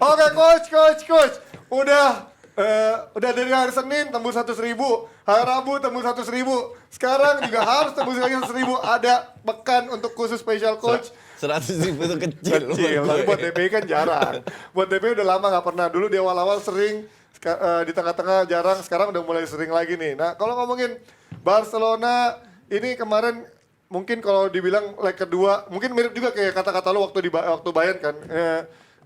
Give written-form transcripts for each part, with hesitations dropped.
Oke, coach. Udah dari hari Senin tembus 100.000, hari Rabu tembus 100.000. Sekarang juga harus tembus lagi 100.000. Ada pekan untuk khusus special coach. 100.000 itu kecil. Tapi buat DPI kan jarang. Buat DPI udah lama nggak pernah. Dulu di awal-awal sering, di tengah-tengah jarang. Sekarang udah mulai sering lagi nih. Nah, kalau ngomongin Barcelona ini kemarin mungkin kalau dibilang leg kedua, mungkin mirip juga kayak kata-kata lo waktu Bayern kan.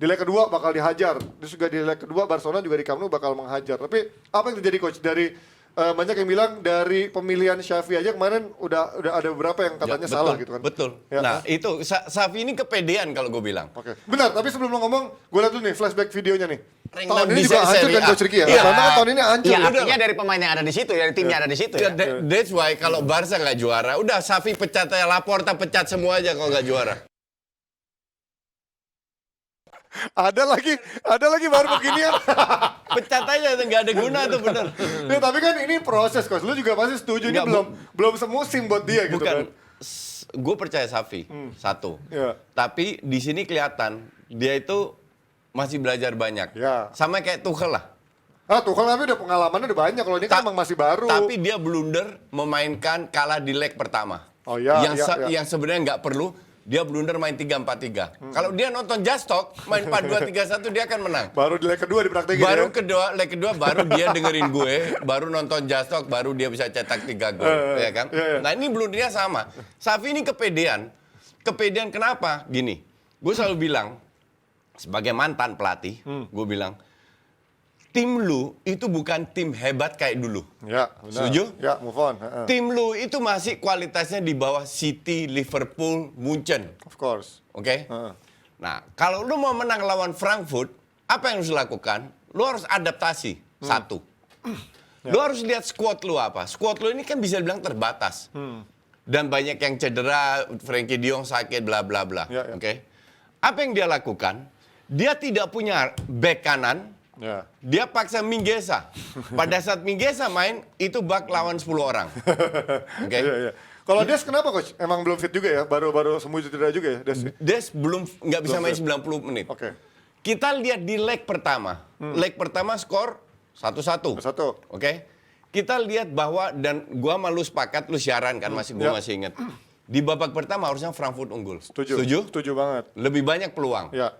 Di leg kedua bakal dihajar. Terus juga di leg kedua Barcelona juga di Camp Nou bakal menghajar. Tapi apa yang terjadi coach dari banyak yang bilang dari pemilihan Xavi aja kemarin udah ada beberapa yang katanya betul, salah gitu kan. Betul. Ya, nah, itu Xavi ini kepedean kalau gue bilang. Oke. Benar, tapi sebelum lo ngomong, gue lihat dulu nih flashback videonya nih. Renggang Tahun ini bisa juga hancur Serie kan A. Coach Ricky ya? Iya. Karena kan tahun ini hancur. Ya, Ya. artinya dari pemain yang ada di situ, dari timnya ada di situ ya. That's why kalau Barca nggak juara, udah Xavi pecat aja, Laporta pecat semua aja kalau nggak juara. Ada lagi baru beginian. Pecat aja, nggak ada guna tuh bener. Ya, tapi kan ini proses coach. Lu juga pasti setuju ini belum semusim buat dia gitu kan. Gue percaya Xavi, satu. Ya. Tapi di sini kelihatan dia itu masih belajar banyak. Ya. Sama kayak Tuchel lah. Tuchel tapi udah pengalamannya udah banyak. Kalau ini kan emang masih baru. Tapi dia blunder memainkan kalah di leg pertama. Oh iya, Yang sebenarnya nggak perlu, dia blunder main 3-4-3. Kalau dia nonton Just Talk, main 4-2-3-1 dia akan menang. Baru di leg kedua dipraktekin Leg kedua baru dia dengerin gue, baru nonton Just Talk, baru dia bisa cetak 3 gol, ya kan? Nah, ini blundernya sama. Xavi ini kepedean. Kepedean kenapa? Gini, gue selalu bilang sebagai mantan pelatih, gue bilang tim lu itu bukan tim hebat kayak dulu. Ya, benar. Setuju? Ya, move on. Tim lu itu masih kualitasnya di bawah City, Liverpool, Munchen. Of course. Oke? Nah, kalau lu mau menang lawan Frankfurt, apa yang harus lakukan? Lu harus adaptasi. Satu. Lu harus lihat squad lu apa. Squad lu ini kan bisa dibilang terbatas. Dan banyak yang cedera, Frenkie de Jong sakit, bla bla bla. Ya. Oke? Apa yang dia lakukan? Dia tidak punya back kanan. Ya. Dia paksa Mingueza. Pada saat Mingueza main, itu bak lawan 10 orang. Oke? Iya. Kalau Des kenapa coach? Emang belum fit juga ya? Baru sembuh cedera juga ya Des? Des nggak bisa main 90 menit. Oke. Kita lihat di leg pertama. Leg pertama skor 1-1. 1-1. Oke? Kita lihat bahwa, dan gua malu sepakat, lu siaran kan, gua masih ingat. Di babak pertama harusnya Frankfurt unggul. Setuju banget. Lebih banyak peluang. Ya.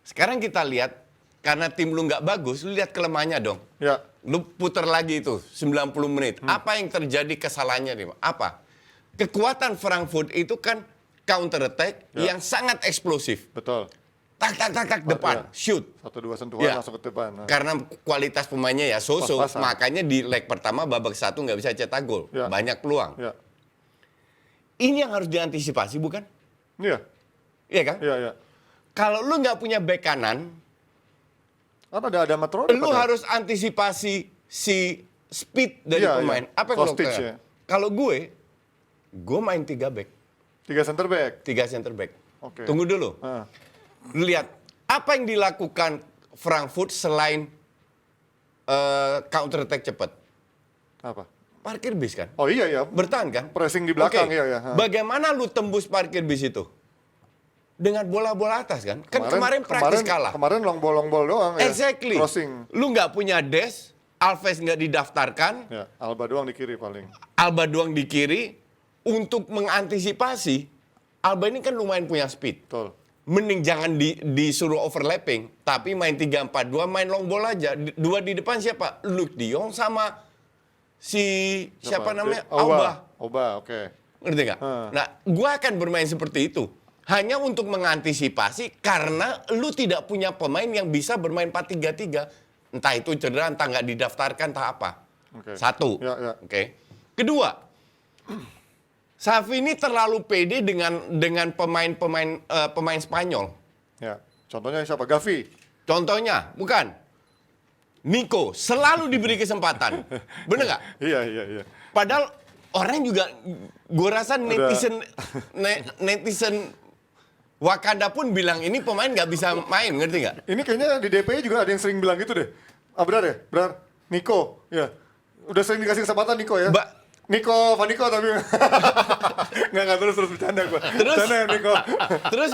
Sekarang kita lihat, karena tim lu nggak bagus, lu lihat kelemahannya dong. Ya. Lu puter lagi itu 90 menit. Apa yang terjadi kesalahannya nih? Apa? Kekuatan Frankfurt itu kan counter attack yang sangat eksplosif. Betul. Tak depan, shoot. 1-2 sentuhan Ya. langsung ke depan. Karena kualitas pemainnya ya so-so, Pas-pasan. makanya di leg pertama babak 1 nggak bisa cetak gol. Ya. Banyak peluang. Ya. Ini yang harus diantisipasi, bukan? Iya. Iya kan? Iya. Kalau lu nggak punya bek kanan, Kan ada Matrone. lu harus antisipasi si speed dari Iya, pemain. iya. Apa yang lu Kostic, lakukan? ya. Kalau gue main 3 back, 3 center back. 3 center back. Oke. Tunggu dulu. Lu lihat, apa yang dilakukan Frankfurt selain counter attack cepat? Apa? Parkir bis kan? Oh iya. Bertahan kan? Pressing di belakang, Oke. iya. Bagaimana lu tembus parkir bis itu? Dengan bola-bola atas kan? Kan kemarin praktis kalah. Kemarin long ball doang ya. Exactly. Crossing. Lu nggak punya Des, Alves nggak didaftarkan, Ya, Alba doang di kiri paling. Alba doang di kiri. Untuk mengantisipasi, Alba ini kan lumayan punya speed. Betul. Mending jangan disuruh overlapping, tapi main 3-4-2, main long ball aja. Dua di depan siapa? Luke de Jong sama siapa namanya? Auba, oke. Ngerti nggak? Nah, gua akan bermain seperti itu. Hanya untuk mengantisipasi karena lu tidak punya pemain yang bisa bermain 4-3-3. Entah itu cedera, entah nggak didaftarkan, entah apa. Oke. Satu. Ya. Oke. Kedua, Xavi ini terlalu pede dengan pemain Spanyol. Ya. Contohnya siapa? Gavi. Contohnya, bukan. Nico selalu diberi kesempatan. Bener nggak? Iya. Padahal orang juga, gue rasa netizen Wakanda pun bilang ini pemain nggak bisa main, ngerti nggak? Ini kayaknya di DPI juga ada yang sering bilang gitu deh. Benar ya? Benar. Nico, ya. Udah sering dikasih kesempatan Nico ya. Niko, Vaniko tapi nggak terus bercanda gue. Bercanda ya Niko. Terus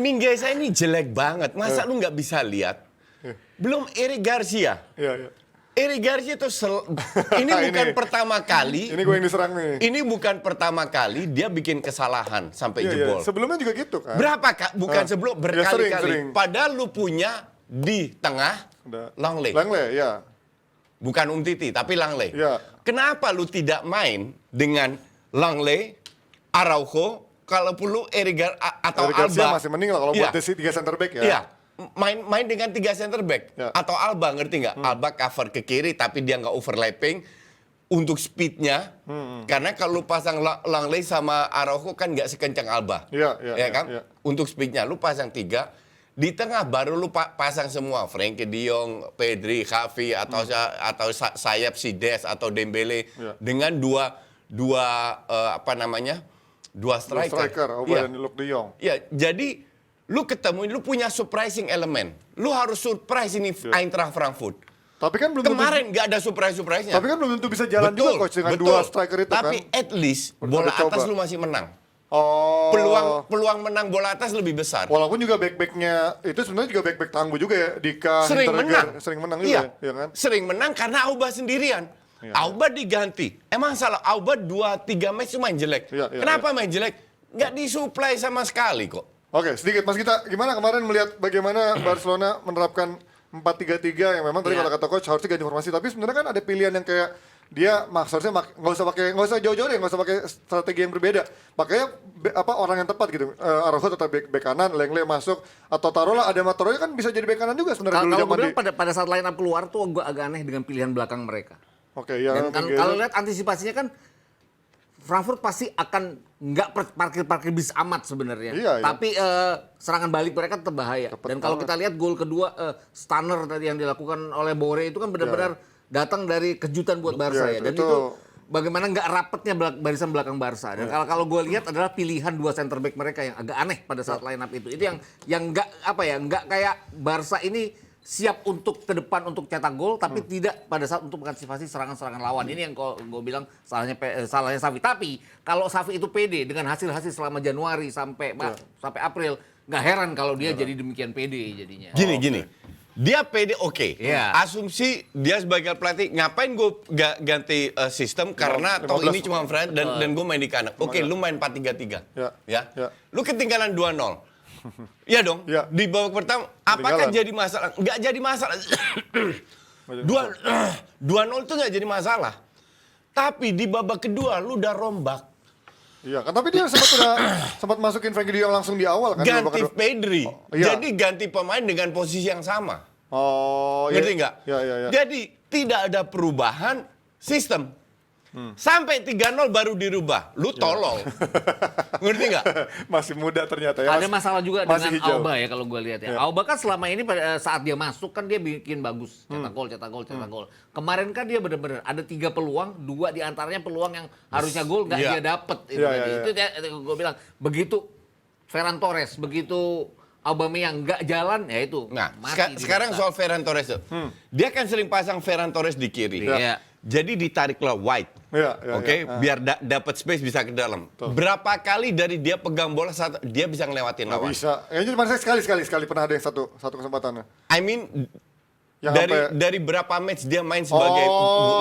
Mingueza ini jelek banget. Masa lu nggak bisa lihat? Belum Eric Garcia. Iya. Eric Garcia itu ini bukan pertama kali. Ini gue yang diserang nih. Ini bukan pertama kali dia bikin kesalahan sampai jebol. Sebelumnya juga gitu kan. Berapa kak? Bukan sebelum berkali-kali. Sering. Padahal lu punya di tengah Langley. Langley, ya. Bukan Umtiti, tapi Langley. Ya. Kenapa lu tidak main dengan Langley, Araujo, kalau perlu Eric atau Eric Garcia Alba? masih mending lah kalau buat si 3 center back ya. Iya. Main dengan 3 center back atau Alba, ngerti nggak? Alba cover ke kiri tapi dia nggak overlapping untuk speednya. Karena kalau lu pasang Langley sama Araujo kan nggak sekencang Alba. Iya kan? iya. Untuk speednya lu pasang 3 di tengah baru lu pasang semua Frenkie de Jong, Pedri, Xavi atau sayap si Des atau Dembele dengan dua striker. Auba dan Luuk de Jong. Ya, jadi lu ketemu, lu punya surprising element. Lu harus surprise ini Eintracht Frankfurt. Tapi kan belum Kemarin nggak ada surprise-nya. Tapi kan belum tentu bisa jalan juga coach dengan dua striker itu Tapi kan. at least bola atas lu masih menang. Oh. Peluang menang bola atas lebih besar. Walaupun juga back-backnya itu sebenarnya juga back-back tangguh juga ya. Dika, Sering Hinteregger, menang. sering menang juga ya kan. Sering menang karena Auba sendirian. Auba diganti. Emang salah Auba 2-3 match main jelek. Kenapa main jelek? Nggak disuplai sama sekali kok. Oke, sedikit Mas Gita, gimana kemarin melihat bagaimana Barcelona menerapkan 4-3-3 yang memang tadi kalau kata coach harusnya ganti formasi, tapi sebenarnya kan ada pilihan yang kayak dia harusnya nggak usah jauh-jauh deh, nggak usah pakai strategi yang berbeda. Makanya orang yang tepat gitu. Araujo tetap back kanan, Langley masuk atau taruhlah ada Matoroya kan bisa jadi back kanan juga sebenarnya dulu Kalau zaman gue bilang pada saat line up keluar tuh gue agak aneh dengan pilihan belakang mereka. Oke, ya. Dan kalau lihat antisipasinya kan Frankfurt pasti akan nggak parkir bis amat sebenarnya. Iya. Tapi serangan balik mereka tetap bahaya. Dan kalau kita lihat gol kedua stunner tadi yang dilakukan oleh Boré itu kan benar-benar datang dari kejutan buat Barca ya. Dan itu bagaimana nggak rapetnya barisan belakang Barca. Dan kalau gue lihat adalah pilihan 2 center back mereka yang agak aneh pada saat line up itu. Itu yang nggak kayak Barca ini siap untuk ke depan untuk cetak gol, tapi tidak pada saat untuk mengantisipasi serangan-serangan lawan. Ini yang gue bilang salahnya Xavi. Tapi kalau Xavi itu pede dengan hasil-hasil selama Januari sampai April, nggak heran kalau dia jadi demikian pede jadinya. Gini. Dia pede oke. Iya. Asumsi dia sebagai pelatih, ngapain gue ganti sistem karena toh ini cuma friend dan gue main di kanan. Oke, lu main 4-3-3. Ya. Lu ketinggalan 2-0. Iya dong. Ya. Di babak pertama apakah jadi masalah? Nggak jadi masalah. 2-0 itu nggak jadi masalah. Tapi di babak kedua lu udah rombak. Iya kan, tapi dia sempat masukin Frenkie de Jong langsung di awal kan. Ganti Pedri. Iya. Jadi ganti pemain dengan posisi yang sama. Oh, Ngerti nggak? Iya. Jadi tidak ada perubahan sistem. Sampai 3-0 baru dirubah. Lu tolol. Ngerti nggak? Masih muda ternyata ya. Ada masalah juga masih dengan hijau. Auba ya kalau gue lihat ya. Auba kan selama ini pada saat dia masuk kan dia bikin bagus. Cetak gol. Kemarin kan dia benar-benar ada 3 peluang, 2 diantaranya peluang yang harusnya gol nggak dia dapet. Itu gue bilang begitu Ferran Torres, begitu Aubameyang nggak jalan ya itu. Nah, mati sekarang soal Ferran Torres itu. Dia kan sering pasang Ferran Torres di kiri. Iya. Jadi ditariklah White. Oke, biar dapat space bisa ke dalam. Berapa kali dari dia pegang bola dia bisa ngelewatin Nggak lawan. bisa. Kayaknya cuma sekali pernah ada yang satu kesempatannya. I mean Yang dari berapa match dia main sebagai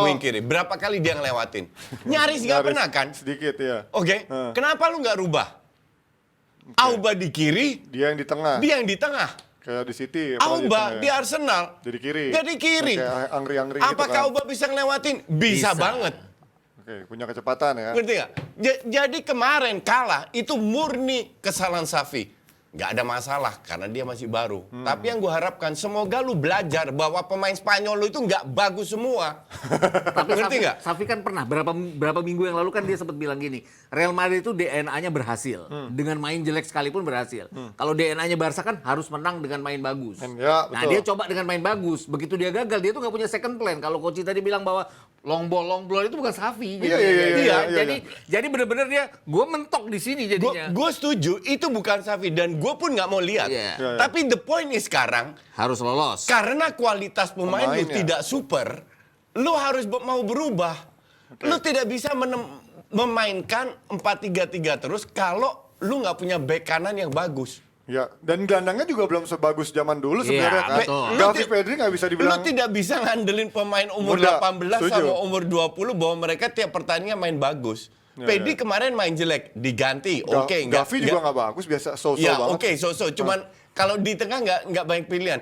wing kiri? Berapa kali dia ngelewatin? Nyaris nggak pernah kan? Sedikit ya. Oke. Kenapa lu nggak rubah? Auba di kiri, Dia yang di tengah. dia yang di tengah. Kayak di City. Auba di Arsenal. Jadi kiri. Jadi kiri. Kayak angri-angri gitu Apakah kan. Auba bisa ngelewatin? Bisa banget. Oke, punya kecepatan ya. Ngerti nggak? Jadi kemarin kalah itu murni kesalahan Xavi. Nggak ada masalah karena dia masih baru. Tapi yang gue harapkan semoga lu belajar bahwa pemain Spanyol lu itu nggak bagus semua. Tapi Ngerti nggak? Xavi kan pernah berapa minggu yang lalu kan dia sempat bilang gini, Real Madrid itu DNA-nya berhasil. Dengan main jelek sekalipun berhasil. Kalau DNA-nya Barca kan harus menang dengan main bagus. Ya, Nah, betul. dia coba dengan main bagus. Begitu dia gagal, dia tuh nggak punya second plan. Kalau coach tadi bilang bahwa long ball itu bukan Xavi. Iya. Jadi benar-benar dia, gue mentok di sini jadinya. Gue setuju itu bukan Xavi dan gue pun nggak mau lihat. Iya. Tapi the point is sekarang Harus lolos. karena kualitas pemain lu Pemainnya. tidak super, lu harus mau berubah. Lu tidak bisa memainkan 4-3-3 terus kalau lu nggak punya bek kanan yang bagus. Ya, dan gelandangnya juga belum sebagus zaman dulu sebenarnya kan. betul. Gavi, Pedri nggak bisa dibilang. Lu tidak bisa ngandelin pemain umur Muda, 18 setuju. sama umur 20 bahwa mereka tiap pertandingan main bagus. Pedri kemarin main jelek, diganti. Oke, Gavi juga nggak bagus, biasa so-so ya, banget. oke, so-so. Cuman kalau di tengah nggak banyak pilihan.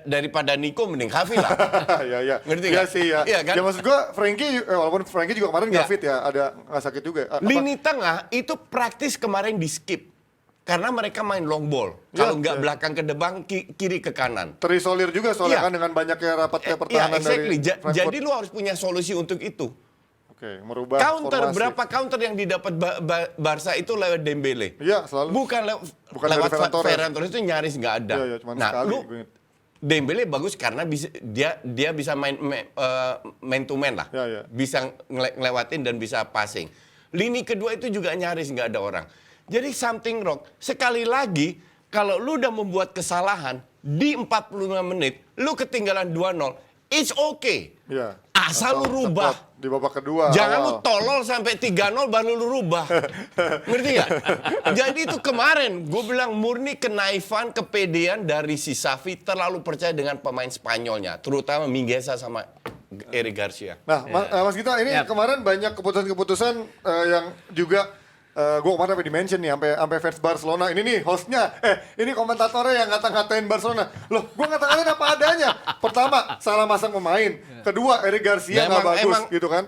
Daripada Nico mending Gavi lah. Ya. Ngerti ya nggak? sih ya. Iya kan? Ya maksud gua Frankie, walaupun Frankie juga kemarin nggak Ya. fit ya, ada nggak sakit juga. Lini tengah itu praktis kemarin di skip. Karena mereka main long ball. Kalau nggak belakang ke depan, kiri ke kanan. Terisolir juga soalnya Iya. kan dengan banyaknya rapat ke Ya, pertahanan exactly. dari Frankfurt. Jadi lu harus punya solusi untuk itu. Oke, merubah Counter, formasi. berapa counter yang didapat Barca itu lewat Dembele? Iya, selalu. Bukan Bukan dari lewat Ferran Torres. Ferran Torres itu nyaris nggak ada. Iya, cuman Nah, sekali. lu gue inget. Dembele bagus karena dia bisa main man to man lah. Ya. Bisa ngelewatin dan bisa passing. Lini kedua itu juga nyaris nggak ada orang. Jadi something wrong. Sekali lagi, kalau lu udah membuat kesalahan di 45 menit, lu ketinggalan 2-0, it's okay. Iya. Asal lu rubah. Cepat di babak kedua. Jangan lu awal. tolol sampai 3-0 baru lu rubah. Ngerti gak? Jadi itu kemarin gue bilang murni kenaifan, kepedean dari si Xavi terlalu percaya dengan pemain Spanyolnya. Terutama Mingueza sama Eric Garcia. Nah, Mas Gita, ini Yap. kemarin banyak keputusan-keputusan yang juga gue kemarin sampai di-mention nih, sampai fans Barcelona. Ini nih hostnya, ini komentatornya yang ngata-ngatain Barcelona. Loh, gue ngata-ngatain apa adanya. Pertama, salah masang pemain. Kedua, Eric Garcia nggak bagus, gitu kan.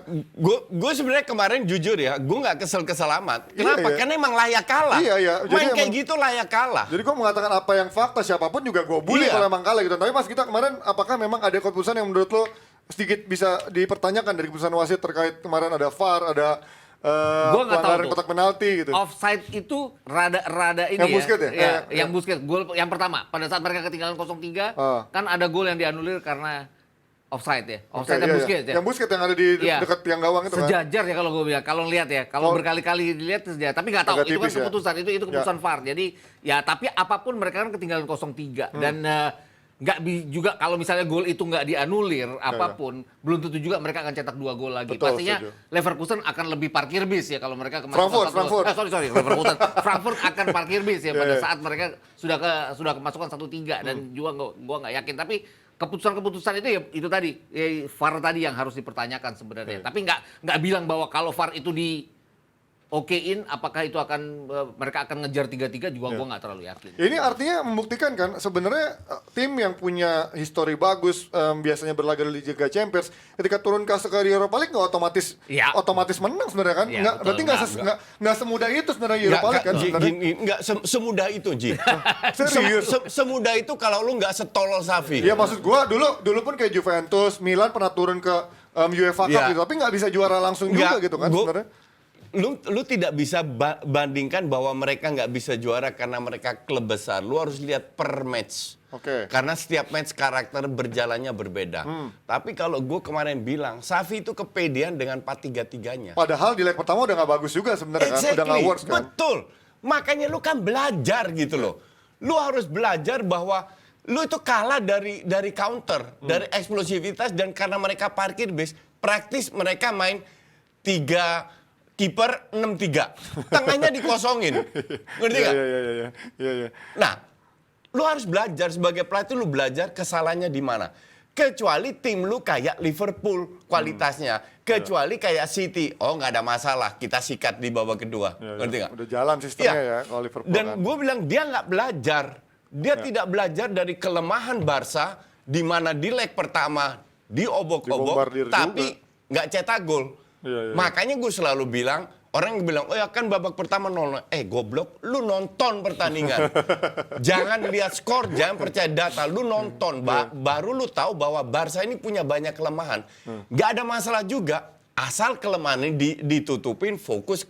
Gue sebenarnya kemarin jujur ya, gue nggak kesel amat. Kenapa? Iya. Karena emang layak kalah. Iya. Jadi Main kayak emang- gitu layak kalah. Jadi gue mengatakan apa yang fakta, siapapun juga gue bully Iya. kalau emang kalah gitu. Tapi Mas Gita, kemarin apakah memang ada keputusan yang menurut lo sedikit bisa dipertanyakan dari keputusan wasit terkait kemarin ada VAR, ada Gua nggak tahu pelanggaran tuh. kotak penalti gitu. Offside itu rada ini Yang ya. Busquets ya? Yang Busquets. Gol yang pertama pada saat mereka ketinggalan 0-3 kan ada gol yang dianulir karena offside ya. Offside Oke, iya. Busquets ya. Yang Busquets yang ada di Iya. dekat tiang gawang itu kan. Sejajar ya kalau gue bilang, kalau lihat ya, kalau berkali-kali dilihat sejajar, tapi nggak tahu Agak itu kan tipis ya. keputusan, itu keputusan VAR. Jadi ya tapi apapun mereka kan ketinggalan 0-3 dan juga kalau misalnya gol itu nggak dianulir apapun, belum tentu juga mereka akan cetak 2 gol lagi. Betul, Pastinya setuju. Leverkusen akan lebih parkir bis ya kalau mereka kemarin Frankfurt. sorry Leverkusen. Frankfurt akan parkir bis ya pada Iya. saat mereka sudah kemasukan 1-3 dan juga gua nggak yakin, tapi keputusan-keputusan itu ya itu tadi ya, VAR tadi yang harus dipertanyakan sebenarnya. Tapi nggak bilang bahwa kalau VAR itu di okein, apakah itu akan mereka akan ngejar 3-3 juga gua nggak terlalu yakin. Ini artinya membuktikan kan sebenarnya tim yang punya histori bagus, biasanya berlaga di Liga Champions, ketika turun ke Europa League nggak otomatis menang sebenarnya kan? Ya, Nggak, betul. berarti nggak semudah itu sebenarnya Europa League kan sebenarnya. Nggak semudah itu, Ji. Serius? Semudah itu kalau lu nggak setolol Xavi. Iya maksud gua dulu pun kayak Juventus, Milan pernah turun ke UEFA Cup Ya. gitu, tapi nggak bisa juara langsung juga gitu kan sebenarnya. Lu tidak bisa bandingkan bahwa mereka nggak bisa juara karena mereka klub besar. Lu harus lihat per match. Oke. Karena setiap match karakter berjalannya berbeda. Tapi kalau gue kemarin bilang, Xavi itu kepedean dengan 4-3-3-nya. Padahal di leg pertama udah nggak bagus juga sebenarnya kan, udah nggak works kan. Betul. Makanya lu kan belajar gitu loh. Lu harus belajar bahwa lu itu kalah dari counter, dari eksplosivitas, dan karena mereka parkir bis, praktis mereka main 3 kiper 6-3. Tengahnya dikosongin. Ngerti nggak? Iya. Nah, lu harus belajar sebagai pelatih, lu belajar kesalahannya di mana. Kecuali tim lu kayak Liverpool kualitasnya, kecuali kayak City, oh nggak ada masalah, kita sikat di babak kedua, ngerti nggak? Udah jalan sistemnya Iya. ya kalau Liverpool Dan kan. gue bilang dia nggak belajar, dia tidak belajar dari kelemahan Barca, di mana di leg pertama diobok-obok, Dibombardir tapi nggak cetak gol. Iya. Makanya gue selalu bilang, orang yang bilang, oh ya kan babak pertama 0. Goblok, lu nonton pertandingan. Jangan lihat skor, jangan percaya data. Lu nonton, baru lu tahu bahwa Barca ini punya banyak kelemahan. Gak ada masalah juga, asal kelemahan ini ditutupin, fokus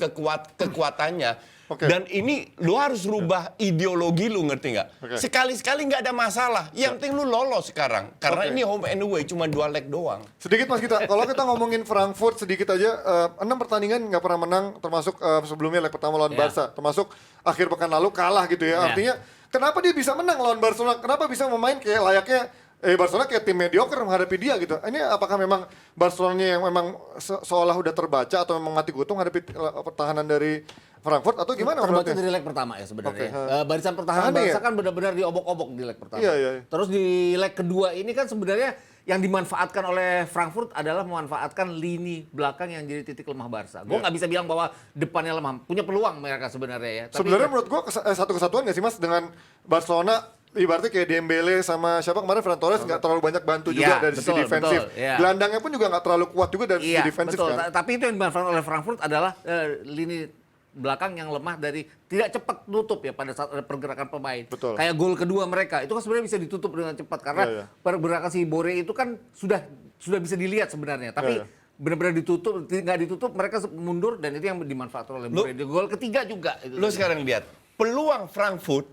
kekuatannya. Oke. Dan ini lu harus rubah ideologi lu, ngerti nggak? Oke. Sekali-sekali nggak ada masalah. Yang penting lu lolos sekarang. Karena Oke. ini home and away, cuma 2 leg doang. Sedikit Mas kita, kalau kita ngomongin Frankfurt sedikit aja, 6 pertandingan nggak pernah menang, termasuk sebelumnya leg pertama lawan Ya. Barca, termasuk akhir pekan lalu kalah gitu ya. Ya. Artinya kenapa dia bisa menang lawan Barcelona? Kenapa bisa memain kayak layaknya Barcelona kayak tim mediocre menghadapi dia gitu. Ini apakah memang Barcelonanya yang memang seolah udah terbaca atau memang mati kutu menghadapi pertahanan dari Frankfurt atau gimana? Terbaca menurutnya? dari leg pertama ya sebenarnya. Oke, Barisan pertahanan Aneh Barca ya? kan benar-benar diobok-obok di leg pertama. Iya, iya. Terus di leg kedua ini kan sebenarnya yang dimanfaatkan oleh Frankfurt adalah memanfaatkan lini belakang yang jadi titik lemah Barca. Gue nggak bisa bilang bahwa depannya lemah, punya peluang mereka sebenarnya ya. Tapi Sebenarnya menurut gua satu kesatuan nggak sih Mas dengan Barcelona ibaratnya kayak Dembele sama siapa kemarin Ferran Torres nggak terlalu banyak bantu juga Iya, dari sisi betul, defensif. betul, iya. Gelandangnya pun juga nggak terlalu kuat juga dari sisi iya, defensif betul. kan. Tapi itu yang dimanfaatkan oleh Frankfurt adalah lini belakang yang lemah dari tidak cepat tutup ya pada saat ada pergerakan pemain. Betul. Kayak gol kedua mereka itu kan sebenarnya bisa ditutup dengan cepat karena Iya, iya. pergerakan si Bore itu kan sudah bisa dilihat sebenarnya. Tapi Iya, iya. benar-benar ditutup, nggak ditutup mereka mundur dan itu yang dimanfaatkan oleh Bore. Di gol ketiga juga. Itu. Lo sekarang lihat, peluang Frankfurt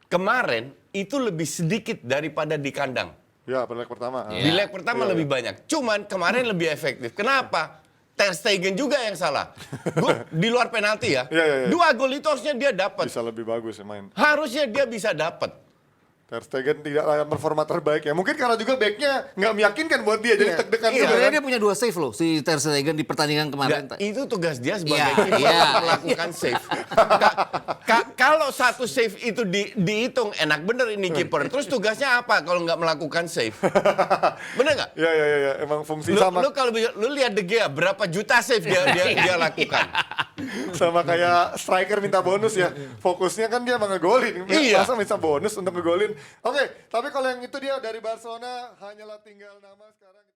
kemarin itu lebih sedikit daripada di kandang. Ya, pada leg pertama. Iya. Di leg pertama Iya, lebih banyak. Cuman kemarin lebih efektif. Kenapa? Ter Stegen juga yang salah. Di luar penalti ya. Iya, iya, iya. 2 gol itu harusnya dia dapat. Bisa lebih bagus ya main. Harusnya dia bisa dapat. Ter Stegen tidak layak performa terbaik ya. Mungkin karena juga backnya nggak meyakinkan buat dia, jadi deg-degan juga Sebenarnya kan. dia punya 2 save loh si Ter Stegen di pertandingan kemarin. Itu tugas dia sebagai Iya, kiper iya. melakukan save. Kalau satu save itu dihitung enak bener ini kiper. Terus tugasnya apa kalau nggak melakukan save? Bener nggak? Ya, emang fungsi Lu, sama lu kalau lu lihat De Gea berapa juta save dia lakukan. sama kayak striker minta bonus ya. Fokusnya kan dia emang ngegolin. Iya. Masa minta bonus untuk ngegolin. Oke, tapi kalau yang itu dia dari Barcelona hanyalah tinggal nama sekarang.